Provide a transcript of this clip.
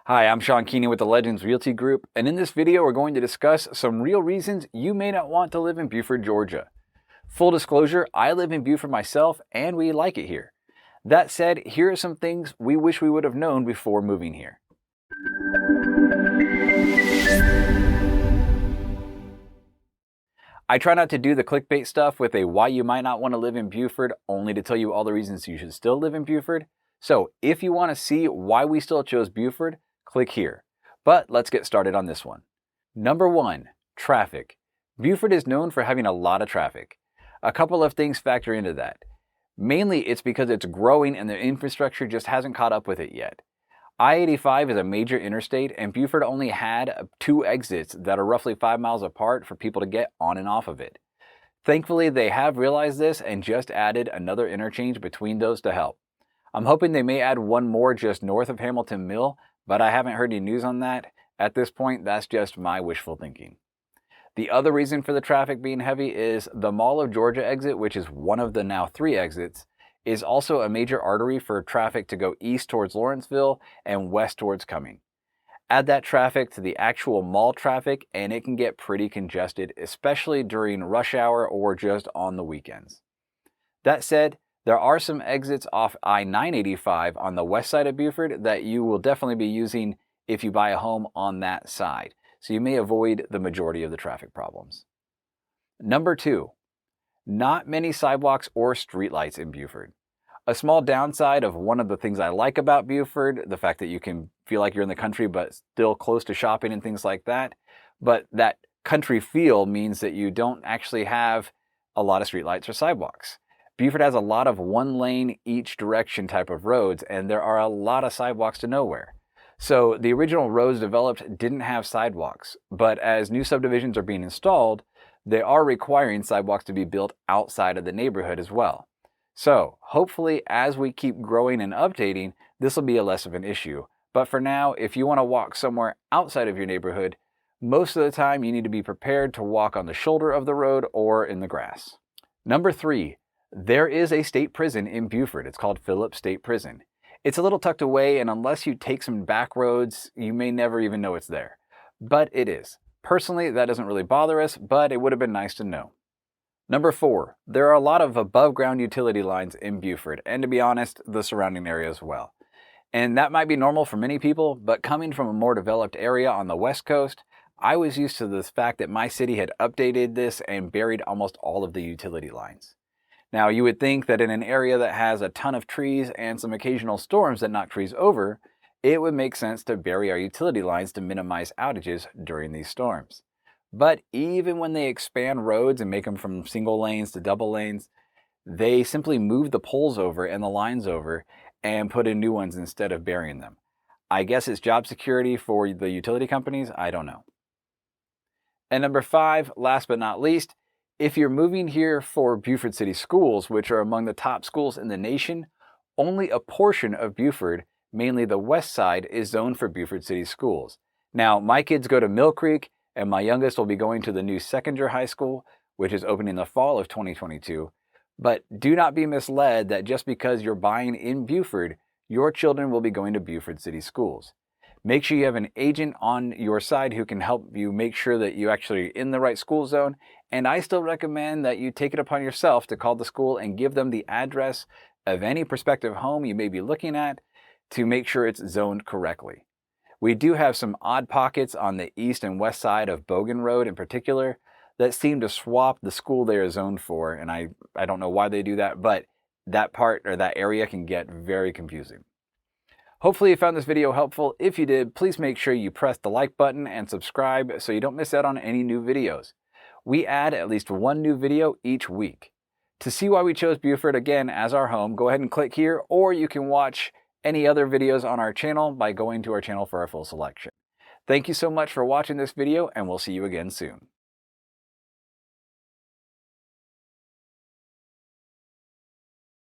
Hi, I'm Sean Keenon with the Legends Realty Group, and in this video we're going to discuss some real reasons you may not want to live in Buford, Georgia. Full disclosure, I live in Buford myself and we like it here. That said, here are some things we wish we would have known before moving here. I try not to do the clickbait stuff with a why you might not want to live in Buford, only to tell you all the reasons you should still live in Buford. So if you want to see why we still chose Buford, click here. But let's get started on this one. Number 1, traffic. Buford is known for having a lot of traffic. A couple of things factor into that. Mainly it's because it's growing and the infrastructure just hasn't caught up with it yet. I-85 is a major interstate and Buford only had 2 exits that are roughly 5 miles apart for people to get on and off of it. Thankfully, they have realized this and just added another interchange between those to help. I'm hoping they may add one more just north of Hamilton Mill, but I haven't heard any news on that. At this point, that's just my wishful thinking. The other reason for the traffic being heavy is the Mall of Georgia exit, which is one of the now 3 exits, is also a major artery for traffic to go east towards Lawrenceville and west towards Cumming. Add that traffic to the actual mall traffic and it can get pretty congested, especially during rush hour or just on the weekends. That said, there are some exits off I-985 on the west side of Buford that you will definitely be using if you buy a home on that side, so you may avoid the majority of the traffic problems. Number 2, not many sidewalks or streetlights in Buford. A small downside of one of the things I like about Buford, the fact that you can feel like you're in the country but still close to shopping and things like that, but that country feel means that you don't actually have a lot of streetlights or sidewalks. Buford has a lot of one lane each direction type of roads and there are a lot of sidewalks to nowhere. So the original roads developed didn't have sidewalks, but as new subdivisions are being installed, they are requiring sidewalks to be built outside of the neighborhood as well. So hopefully as we keep growing and updating, this will be less of an issue. But for now, if you want to walk somewhere outside of your neighborhood, most of the time you need to be prepared to walk on the shoulder of the road or in the grass. Number 3, there is a state prison in Buford. It's called Phillips State Prison. It's a little tucked away and unless you take some back roads, you may never even know it's there. But it is. Personally, that doesn't really bother us, but it would have been nice to know. Number 4, there are a lot of above ground utility lines in Buford, and to be honest, the surrounding area as well. And that might be normal for many people, but coming from a more developed area on the West Coast, I was used to the fact that my city had updated this and buried almost all of the utility lines. Now, you would think that in an area that has a ton of trees and some occasional storms that knock trees over, it would make sense to bury our utility lines to minimize outages during these storms. But even when they expand roads and make them from single lanes to double lanes, they simply move the poles over and the lines over and put in new ones instead of burying them. I guess it's job security for the utility companies, I don't know. And number 5, last but not least, if you're moving here for Buford City Schools, which are among the top schools in the nation, only a portion of Buford, mainly the west side, is zoned for Buford City Schools. Now, my kids go to Mill Creek, and my youngest will be going to the new Seconder High School, which is opening in the fall of 2022. But do not be misled that just because you're buying in Buford, your children will be going to Buford City Schools. Make sure you have an agent on your side who can help you make sure that you actually are in the right school zone. And I still recommend that you take it upon yourself to call the school and give them the address of any prospective home you may be looking at to make sure it's zoned correctly. We do have some odd pockets on the east and west side of Bogan Road in particular that seem to swap the school they are zoned for, and I don't know why they do that, but that part or that area can get very confusing. Hopefully you found this video helpful. If you did, please make sure you press the like button and subscribe so you don't miss out on any new videos. We add at least one new video each week. To see why we chose Buford again as our home, go ahead and click here, or you can watch any other videos on our channel by going to our channel for our full selection. Thank you so much for watching this video, and we'll see you again soon.